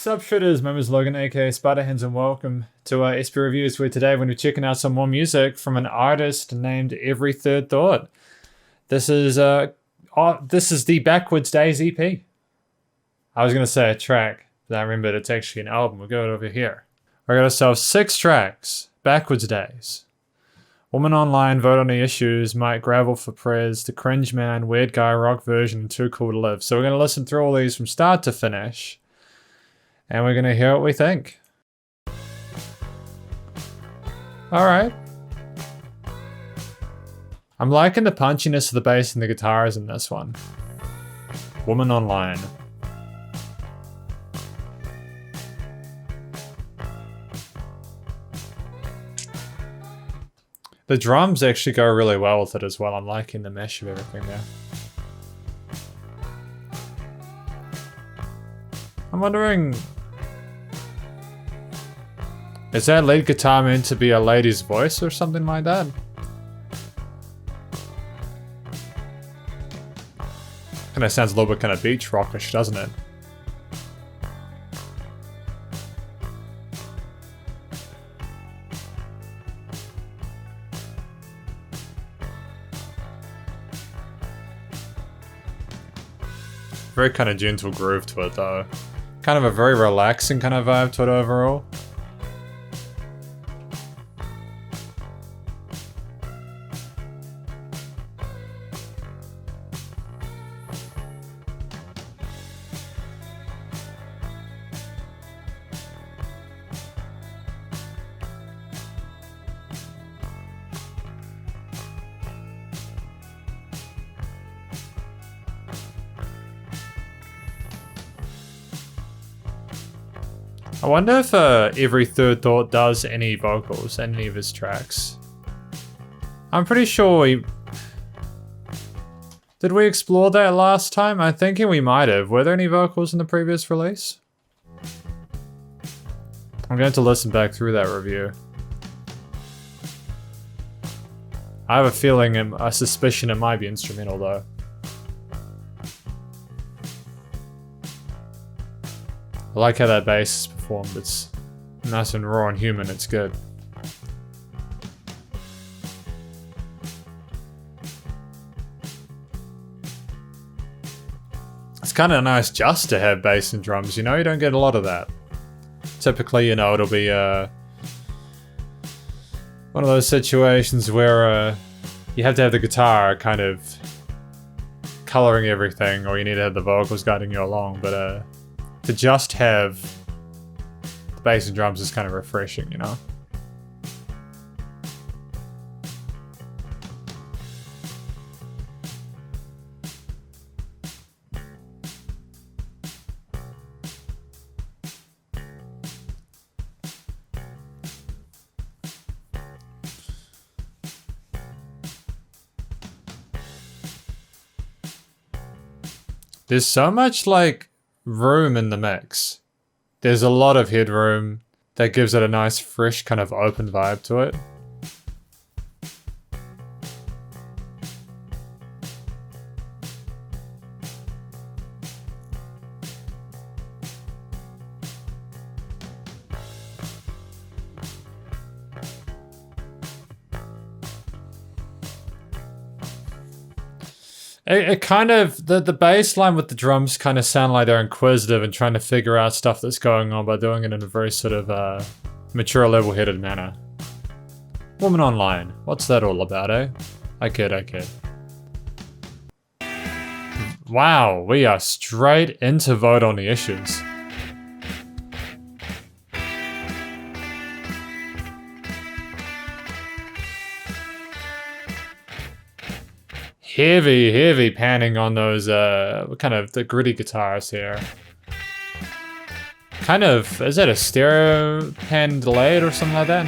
Sup shooters, my name is Logan aka Spiderhands and welcome to SP Reviews, where today we're going to be checking out some more music from an artist named Every Third Thought. This is the Backwards Days EP. I was going to say a track, but I remembered it's actually an album. We'll go over here. I got ourselves 6 tracks. Backwards Days. Woman Online, Vote on the Issues, Mike Gravel for Prez, The Cringe Man, Weird Guy Rock Version, and Too Cool to Live. So we're going to listen through all these from start to finish. And we're going to hear what we think. Alright. I'm liking the punchiness of the bass and the guitars in this one. Woman Online. The drums actually go really well with it as well. I'm liking the mesh of everything there. I'm wondering, is that lead guitar meant to be a lady's voice or something like that? Kind of sounds a little bit kind of beach rockish, doesn't it? Very kind of gentle groove to it though. Kind of a very relaxing kind of vibe to it overall. I wonder if Every Third Thought does any vocals in any of his tracks. I'm pretty sure we... Did we explore that last time? I'm thinking we might have. Were there any vocals in the previous release? I'm going to listen back through that review. I have a feeling, a suspicion it might be instrumental though. I like how that bass is performed. It's nice and raw and human. It's good. It's kind of nice just to have bass and drums, you know? You don't get a lot of that. Typically, you know, it'll be one of those situations where you have to have the guitar kind of coloring everything, or you need to have the vocals guiding you along, but to just have the bass and drums is kind of refreshing, you know? There's so much like room in the mix. There's a lot of headroom that gives it a nice fresh kind of open vibe to it. It kind of, the bass line with the drums kind of sound like they're inquisitive and trying to figure out stuff that's going on by doing it in a very sort of mature, level-headed manner. Woman Online, what's that all about, eh? I kid. Wow, we are straight into Vote on the Issues. Heavy panning on those, kind of the gritty guitars here. Kind of, is that a stereo pan delayed or something like that?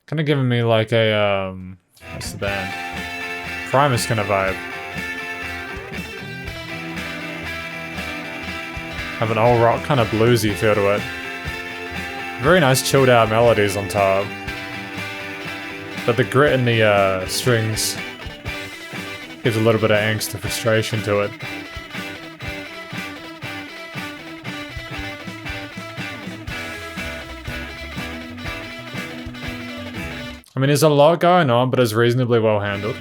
Kind of giving me like a, what's the band? Primus kind of vibe. Have an old rock kind of bluesy feel to it. Very nice chilled out melodies on top. But the grit in the strings Gives a little bit of angst and frustration to it. I mean, there's a lot going on, but it's reasonably well handled.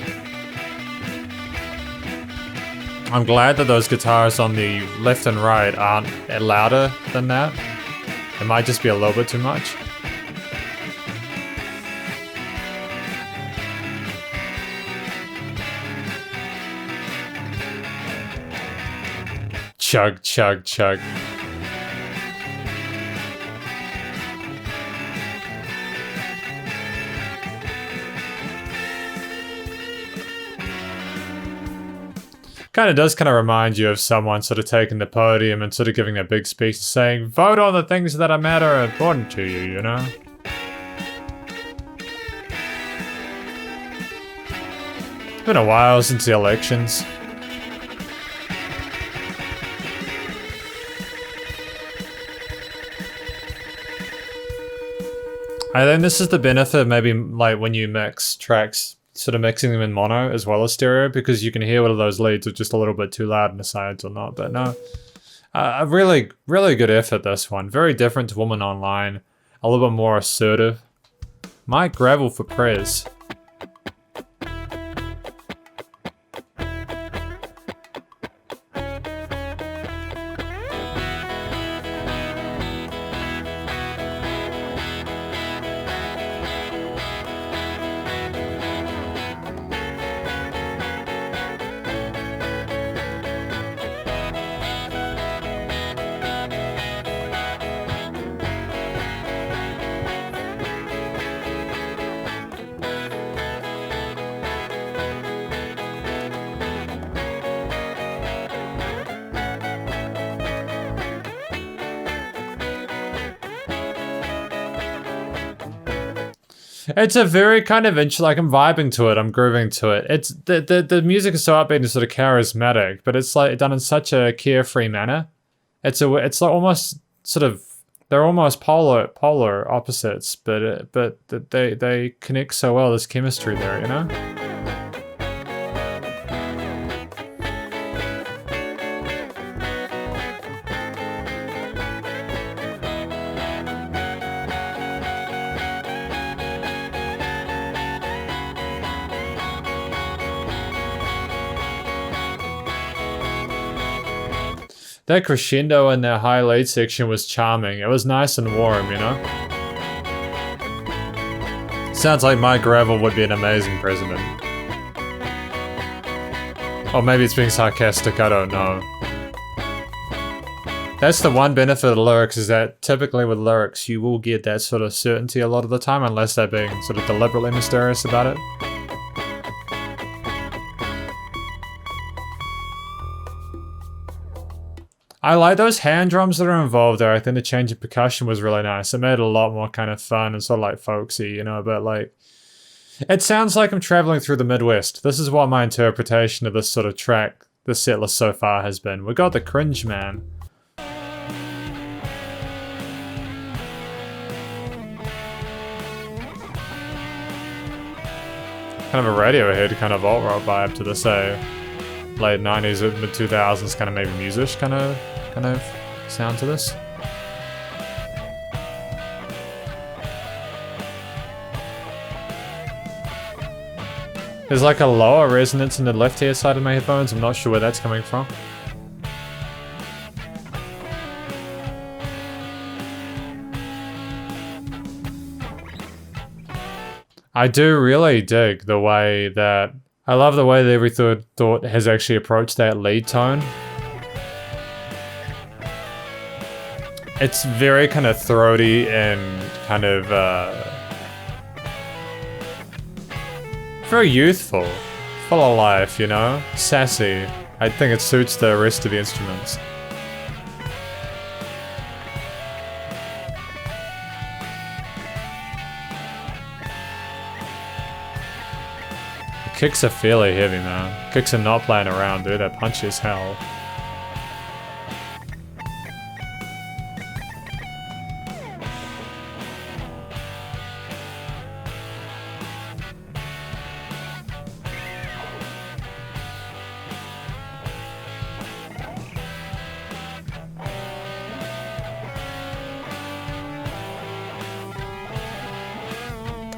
I'm glad that those guitars on the left and right aren't louder than that. It might just be a little bit too much. Chug, chug, chug. Does remind you of someone sort of taking the podium and sort of giving a big speech saying, vote on the things that matter important to you, you know? It's been a while since the elections. I think this is the benefit, maybe like when you mix tracks, sort of mixing them in mono as well as stereo, because you can hear whether those leads are just a little bit too loud in the sides or not. But no, a really, really good effort, this one. Very different to Woman Online, a little bit more assertive. Mike Gravel for Prez. It's a very kind of like I'm vibing to it, I'm grooving to it. It's the music is so upbeat and sort of charismatic, but it's like done in such a carefree manner. It's like almost sort of, they're almost polar opposites, but they connect so well. There's chemistry there, you know? That crescendo in that high lead section was charming. It was nice and warm, you know? Sounds like Mike Gravel would be an amazing president. Or maybe it's being sarcastic, I don't know. That's the one benefit of the lyrics, is that typically with lyrics you will get that sort of certainty a lot of the time, unless they're being sort of deliberately mysterious about it. I like those hand drums that are involved there. I think the change of percussion was really nice. It made it a lot more kind of fun and sort of like folksy, you know, but like, it sounds like I'm traveling through the Midwest. This is what my interpretation of this sort of track, the set list so far has been. We got the Cringe Man. Kind of a Radiohead kind of alt rock vibe to this, late 90s, mid 2000s kind of maybe music kind of sound to this. There's like a lower resonance in the left ear side of my headphones. I'm not sure where that's coming from. I do really dig the way that, I love the way that Every Third Thought has actually approached that lead tone. It's very kind of throaty and kind of very youthful, full of life, you know? Sassy. I think it suits the rest of the instruments. Kicks are fairly heavy, man. Kicks are not playing around, dude. They're punchy as hell.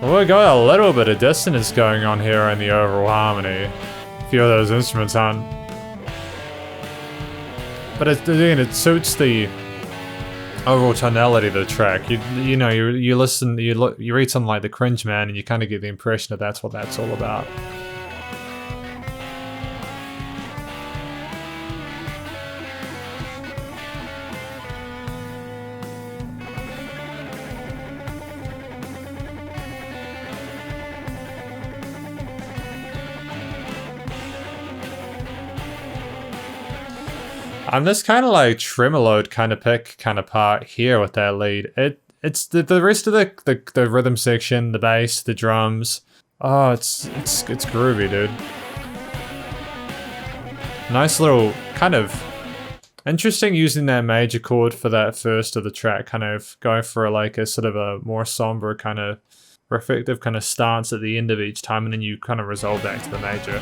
Well, we got a little bit of dissonance going on here in the overall harmony. A few of those instruments aren't. But again, it suits the overall tonality of the track. You know, you listen, you read something like The Cringe Man, and you kind of get the impression that that's what that's all about. This kind of like tremoloed kind of pick kind of part here with that lead. It's the rest of the rhythm section, the bass, the drums. Oh, it's groovy, dude. Nice little kind of interesting using that major chord for that first of the track, kind of going for like a sort of a more somber kind of reflective kind of stance at the end of each time, and then you kind of resolve back to the major.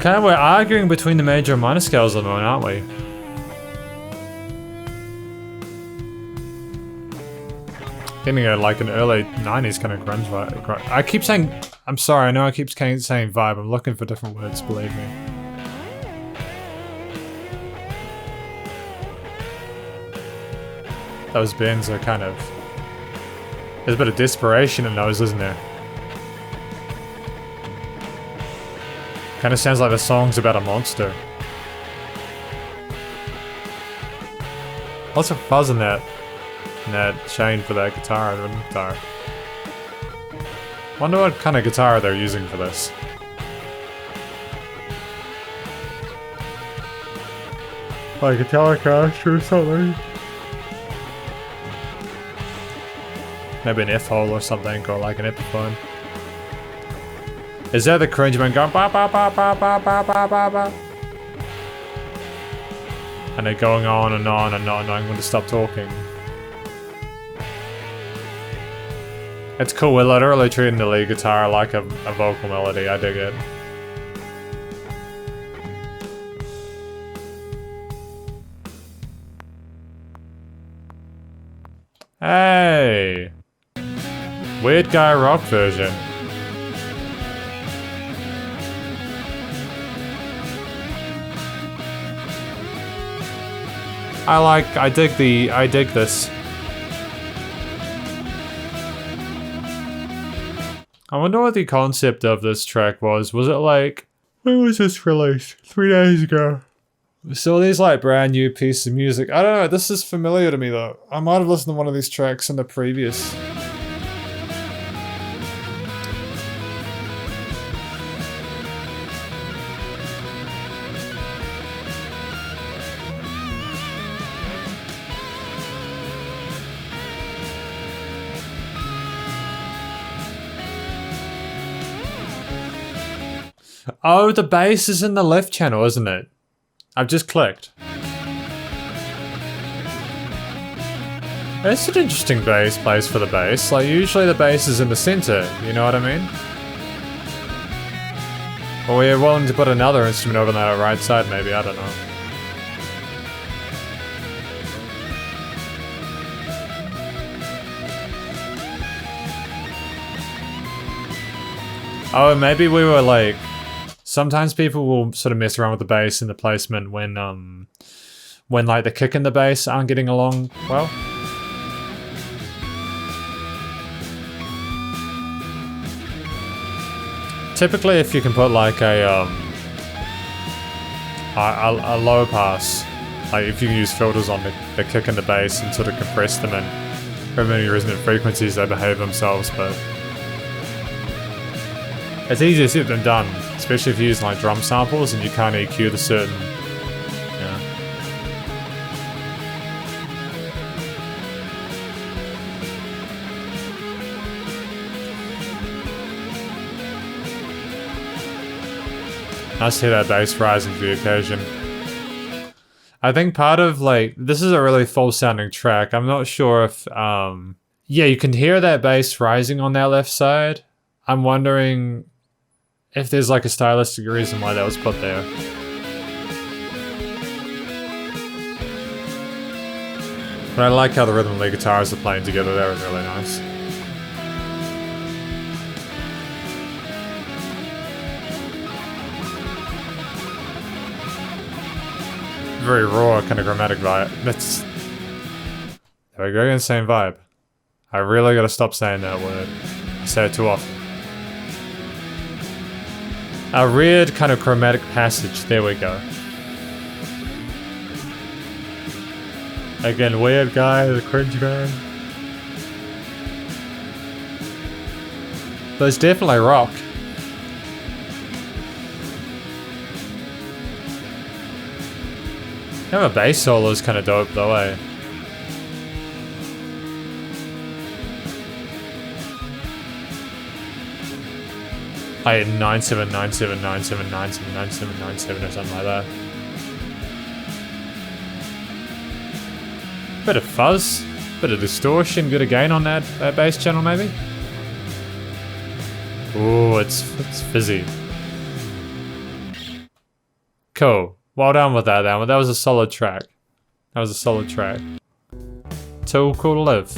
Kind of, we're arguing between the major and minor scales at the moment, aren't we? Getting a, like an early 90s kind of grunge vibe. I keep saying, I'm sorry, I know I keep saying vibe, I'm looking for different words, believe me. Those bends are kind of, there's a bit of desperation in those, isn't there? Kind of sounds like the song's about a monster. Lots of fuzz in that chain for that guitar, the rhythm guitar. Wonder what kind of guitar they're using for this. Like a Telecaster or something. Maybe an F-hole or something, or like an Epiphone. Is that the Cringe Man going ba ba ba ba ba ba ba ba ba? And they're going on and on and not knowing when to stop talking. It's cool, we're literally treating the lead guitar like a vocal melody, I dig it. Hey! Weird Guy rock version. I dig this. I wonder what the concept of this track was. Was it like, when was this released? 3 days ago. So these like brand new pieces of music. I don't know, this is familiar to me though. I might have listened to one of these tracks in the previous. Oh, the bass is in the left channel, isn't it? I've just clicked. It's an interesting bass place for the bass. Like, usually the bass is in the center, you know what I mean? Or we're willing to put another instrument over on the right side, maybe, I don't know. Oh, maybe we were like... Sometimes people will sort of mess around with the bass and the placement when like the kick and the bass aren't getting along well. Typically, if you can put like a low pass, like if you can use filters on the kick and the bass and sort of compress them and remove any resonant frequencies, they behave themselves, but it's easier said than done, especially if you use like drum samples and you can't EQ the certain, Nice to hear that bass rising for the occasion. I think part of like, this is a really full sounding track. I'm not sure if, yeah, you can hear that bass rising on that left side. I'm wondering if there's like a stylistic reason why that was put there. But I like how the rhythm and lead guitars are playing together. That was really nice. Very raw, kind of chromatic vibe. That's... There we go, again, same vibe. I really gotta stop saying that word. I say it too often. A weird kind of chromatic passage. There we go. Again, weird guy, the cringe man. But it's definitely rock. Yeah, a bass solo is kind of dope though, eh? I had 979797979797 or something like that. Bit of fuzz, bit of distortion, good gain on that bass channel maybe. Ooh, it's fizzy. Cool. Well done with that, that was a solid track. That was a solid track. Too cool to live.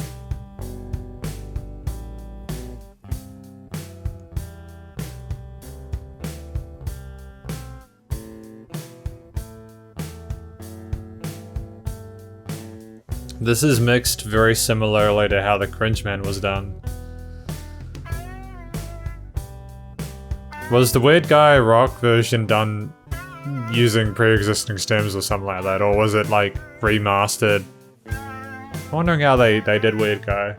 This is mixed very similarly to how the Cringe Man was done. Was the Weird Guy rock version done using pre-existing stems or something like that, or was it like remastered? I'm wondering how they did Weird Guy.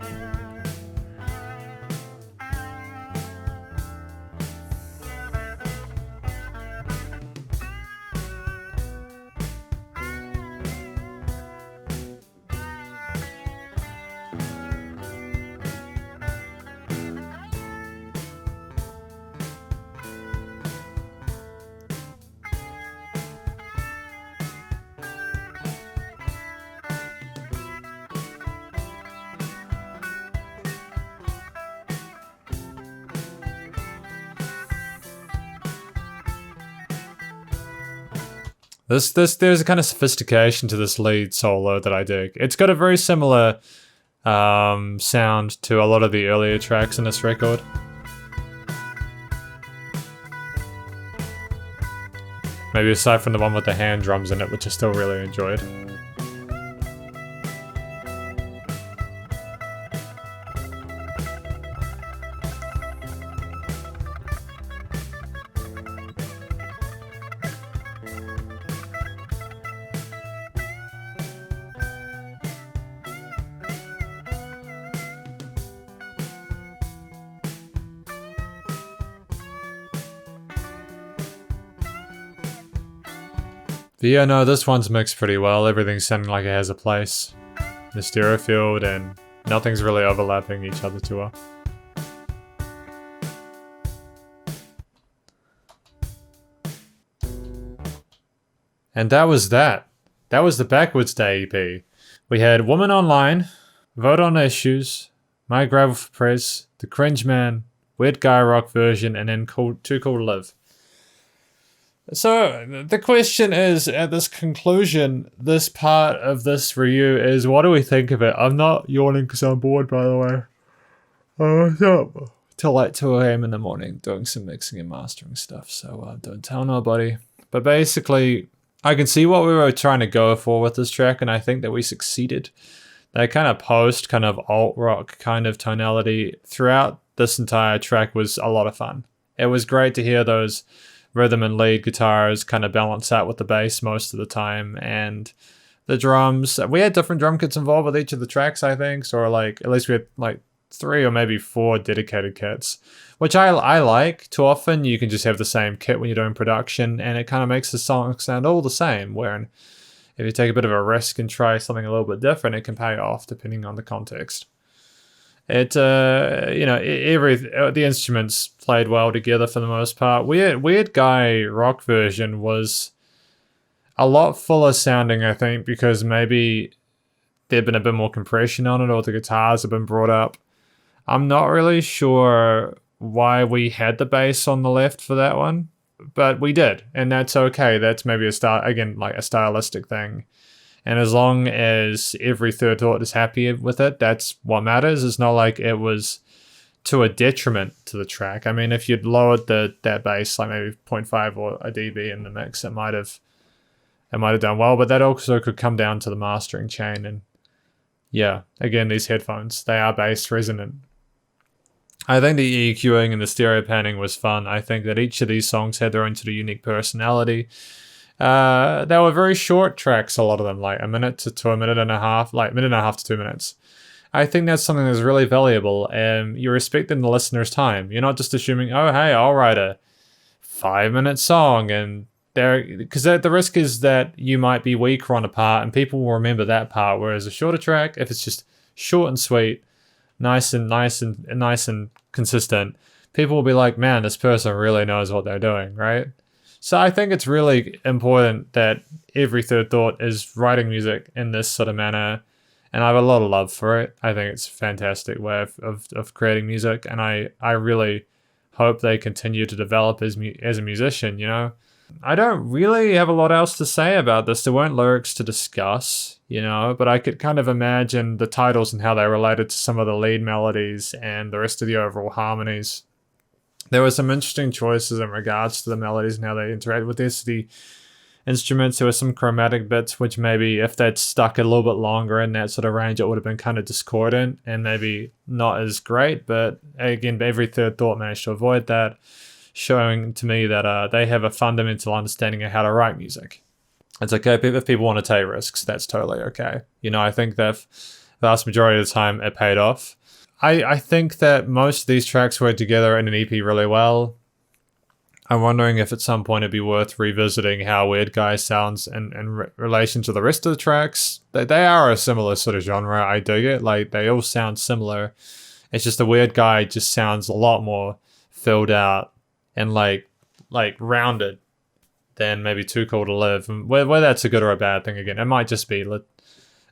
There's a kind of sophistication to this lead solo that I dig. It's got a very similar sound to a lot of the earlier tracks in this record. Maybe aside from the one with the hand drums in it, which I still really enjoyed. But yeah, no, this one's mixed pretty well. Everything's sounding like it has a place in the stereo field, and nothing's really overlapping each other too well. And that was that. That was the Backwards Day EP. We had Woman Online, Vote on Issues, My Gravel for Press, The Cringe Man, Weird Guy Rock version, and then Too Cool to Live. So the question is, at this conclusion, this part of this review is, what do we think of it? I'm not yawning because I'm bored, by the way. So, till like 2 AM in the morning doing some mixing and mastering stuff, so don't tell nobody. But basically, I can see what we were trying to go for with this track, and I think that we succeeded. That kind of post, kind of alt-rock kind of tonality throughout this entire track was a lot of fun. it was great to hear those rhythm and lead guitars kind of balance out with the bass most of the time, and the drums. We had different drum kits involved with each of the tracks, I think, so like at least we had like 3 or maybe 4 dedicated kits, which I like. Too often you can just have the same kit when you're doing production, and it kind of makes the song sound all the same. Where if you take a bit of a risk and try something a little bit different, it can pay off depending on the context. It the instruments played well together for the most part. Weird Guy rock version was a lot fuller sounding, I think, because maybe there'd been a bit more compression on it, or the guitars have been brought up. I'm not really sure why we had the bass on the left for that one, but we did, and that's okay. That's maybe a stylistic thing. And as long as every third thought is happy with it, that's what matters. It's not like it was to a detriment to the track. I mean, if you'd lowered that bass like maybe 0.5 or a dB in the mix, it might have done well. But that also could come down to the mastering chain. And yeah, again, these headphones, they are bass resonant. I think the EQing and the stereo panning was fun. I think that each of these songs had their own sort of unique personality. They were very short tracks, a lot of them, like a minute to a minute and a half, like minute and a half to 2 minutes. I think that's something that's really valuable, and you're respecting the listener's time. You're not just assuming, oh, hey, I'll write a 5-minute song, and because the risk is that you might be weaker on a part, and people will remember that part. Whereas a shorter track, if it's just short and sweet, nice and consistent, people will be like, man, this person really knows what they're doing, right? So I think it's really important that Every Third Thought is writing music in this sort of manner, and I have a lot of love for it. I think it's a fantastic way of creating music, and I really hope they continue to develop as a musician, you know? I don't really have a lot else to say about this. There weren't lyrics to discuss, you know, but I could kind of imagine the titles and how they related to some of the lead melodies and the rest of the overall harmonies. There were some interesting choices in regards to the melodies and how they interact with the instruments. There were some chromatic bits, which maybe if they'd stuck a little bit longer in that sort of range, it would have been kind of discordant and maybe not as great. But again, Every Third Thought managed to avoid that, showing to me that they have a fundamental understanding of how to write music. It's okay if people want to take risks. That's totally okay. You know, I think that vast majority of the time it paid off. I think that most of these tracks work together in an EP really well. I'm wondering if at some point it'd be worth revisiting how Weird Guy sounds in relation to the rest of the tracks. They are a similar sort of genre. I dig it. Like, they all sound similar. It's just the Weird Guy just sounds a lot more filled out and like rounded than maybe Too Cool to Live. And whether that's a good or a bad thing, again, it might just be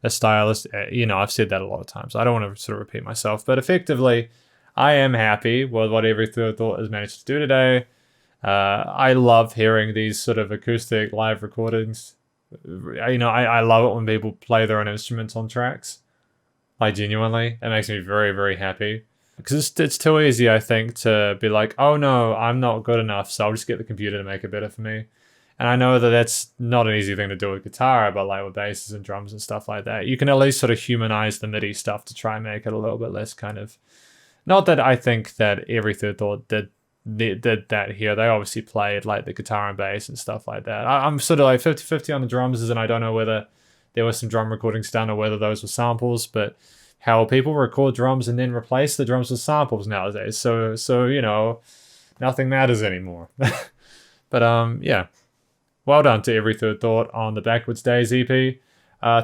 a stylist. You know, I've said that a lot of times. I don't want to sort of repeat myself, but effectively, I am happy with what Every Third Thought has managed to do today. I love hearing these sort of acoustic live recordings. You know, I love it when people play their own instruments on tracks. Like, genuinely, it makes me very, very happy. Because it's too easy, I think, to be like, oh no, I'm not good enough, so I'll just get the computer to make it better for me. And I know that that's not an easy thing to do with guitar, but like with basses and drums and stuff like that, you can at least sort of humanize the MIDI stuff to try and make it a little bit less kind of... Not that I think that Every Third Thought did that here. They obviously played like the guitar and bass and stuff like that. I'm sort of like 50-50 on the drums, and I don't know whether there was some drum recordings done or whether those were samples, but how people record drums and then replace the drums with samples nowadays. So you know, nothing matters anymore. But yeah. Well done to Every Third Thought on the Backwards Days EP.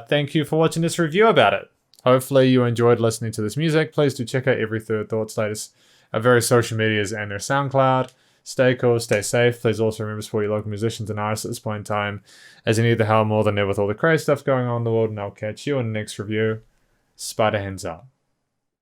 Thank you for watching this review about it. Hopefully you enjoyed listening to this music. Please do check out Every Third Thought's latest various social medias and their SoundCloud. Stay cool, stay safe. Please also remember to support your local musicians and artists at this point in time, as you need the help more than ever with all the crazy stuff going on in the world. And I'll catch you in the next review. Spider hands up.